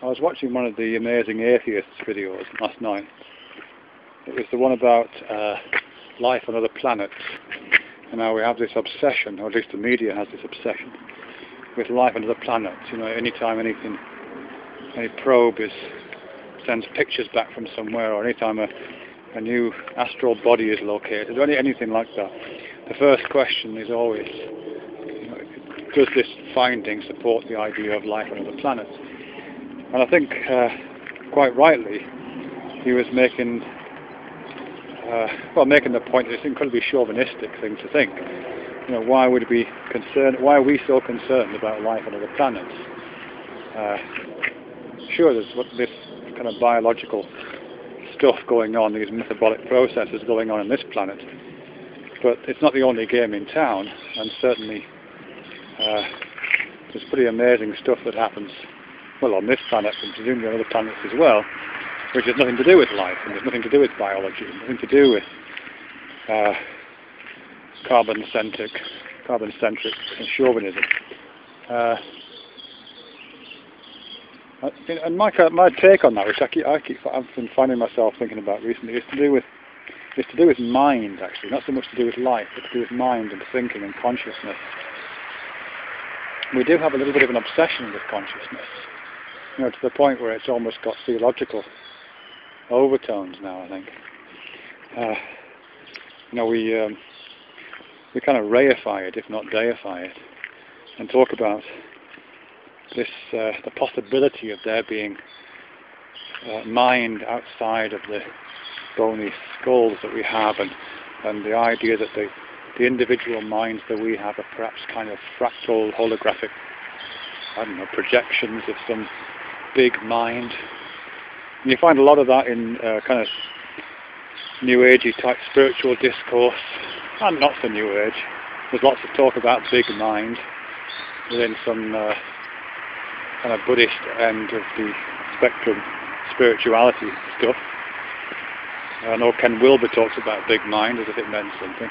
I was watching one of the Amazing Atheists videos last night. It was the one about life on other planets, and how we have this obsession, or at least the media has this obsession, with life on other planets. You know, anytime any probe sends pictures back from somewhere, or anytime a new astral body is located, or anything like that, the first question is always, you know, does this finding support the idea of life on other planets? And I think, quite rightly, he was making the point that it's an incredibly chauvinistic thing to think. You know, why would we concerned? Why are we so concerned about life on other planets? Sure, there's this kind of biological stuff going on, these metabolic processes going on this planet, but it's not the only game in town, and certainly there's pretty amazing stuff that happens, well, on this planet and presumably on other planets as well, which has nothing to do with life, and there's nothing to do with biology, nothing to do with carbon-centric chauvinism. And my take on that, which I've been finding myself thinking about recently, is to do with mind, actually, not so much to do with life, but to do with mind and thinking and consciousness. We do have a little bit of an obsession with consciousness, you know, to the point where it's almost got theological overtones now, I think. You know, we kind of reify it, if not deify it, and talk about this, the possibility of there being mind outside of the bony skulls that we have, and the idea that the individual minds that we have are perhaps kind of fractal, holographic, I don't know, projections of some big mind. And you find a lot of that in kind of New Agey type spiritual discourse, and not so New Age. There's lots of talk about big mind within some kind of Buddhist end of the spectrum spirituality stuff. I know Ken Wilbur talks about big mind as if it meant something.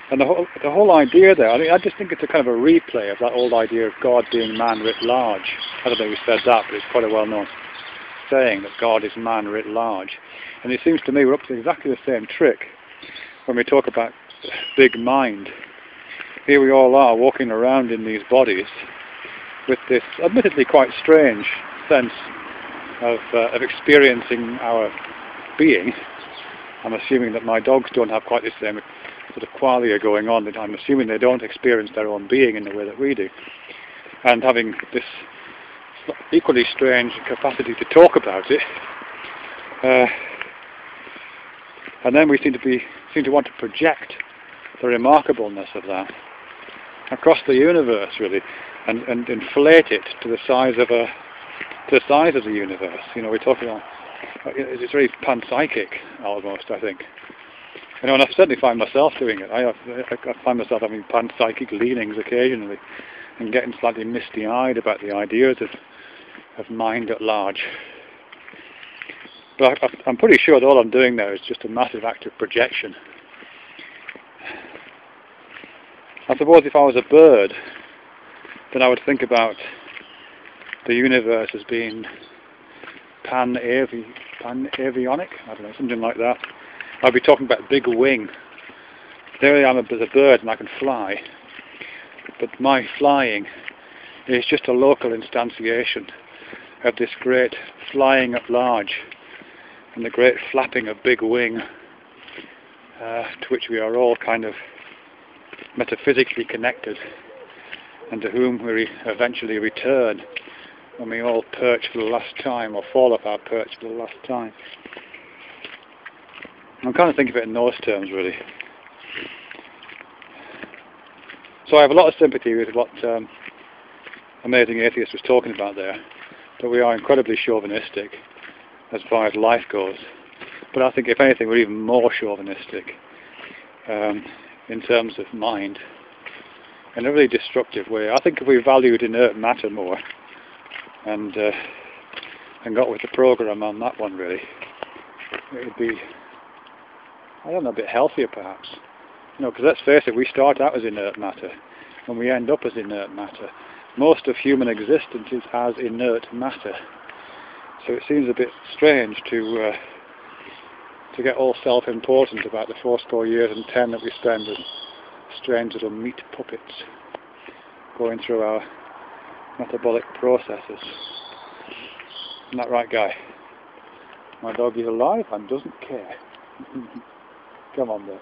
And the whole idea there, I just think it's a kind of a replay of that old idea of God being man writ large. I don't know who said that, but it's quite a well-known saying that God is man writ large. And it seems to me we're up to exactly the same trick when we talk about big mind. Here we all are walking around in these bodies with this admittedly quite strange sense of experiencing our being. I'm assuming that my dogs don't have quite the same sort of qualia going on, that I'm assuming they don't experience their own being in the way that we do. And having this equally strange capacity to talk about it, and then we seem to want to project the remarkableness of that across the universe, really, and inflate it to the size of the universe. You know, we're talking about, it's very panpsychic almost, I think. You know, and I certainly find myself doing it. I find myself having panpsychic leanings occasionally, and getting slightly misty-eyed about the ideas of mind at large. But I'm pretty sure that all I'm doing there is just a massive act of projection. I suppose if I was a bird, then I would think about the universe as being pan-avionic, I don't know, something like that. I'd be talking about big wing. There I am as a bird and I can fly. But my flying is just a local instantiation of this great flying at large and the great flapping of big wing, to which we are all kind of metaphysically connected, and to whom we eventually return when we all perch for the last time, or fall off our perch for the last time. I'm kind of thinking of it in those terms, really. So I have a lot of sympathy with what Amazing Atheist was talking about there, that we are incredibly chauvinistic as far as life goes. But I think, if anything, we're even more chauvinistic in terms of mind, in a really destructive way. I think if we valued inert matter more, and got with the program on that one, really, it would be, I don't know, a bit healthier perhaps. You know, because let's face it, we start out as inert matter, and we end up as inert matter. most of human existence is as inert matter. So it seems a bit strange to get all self-important about the 80 years and 10 that we spend as strange little meat puppets going through our metabolic processes. Isn't that right, Guy? My dog is alive and doesn't care. Come on, there.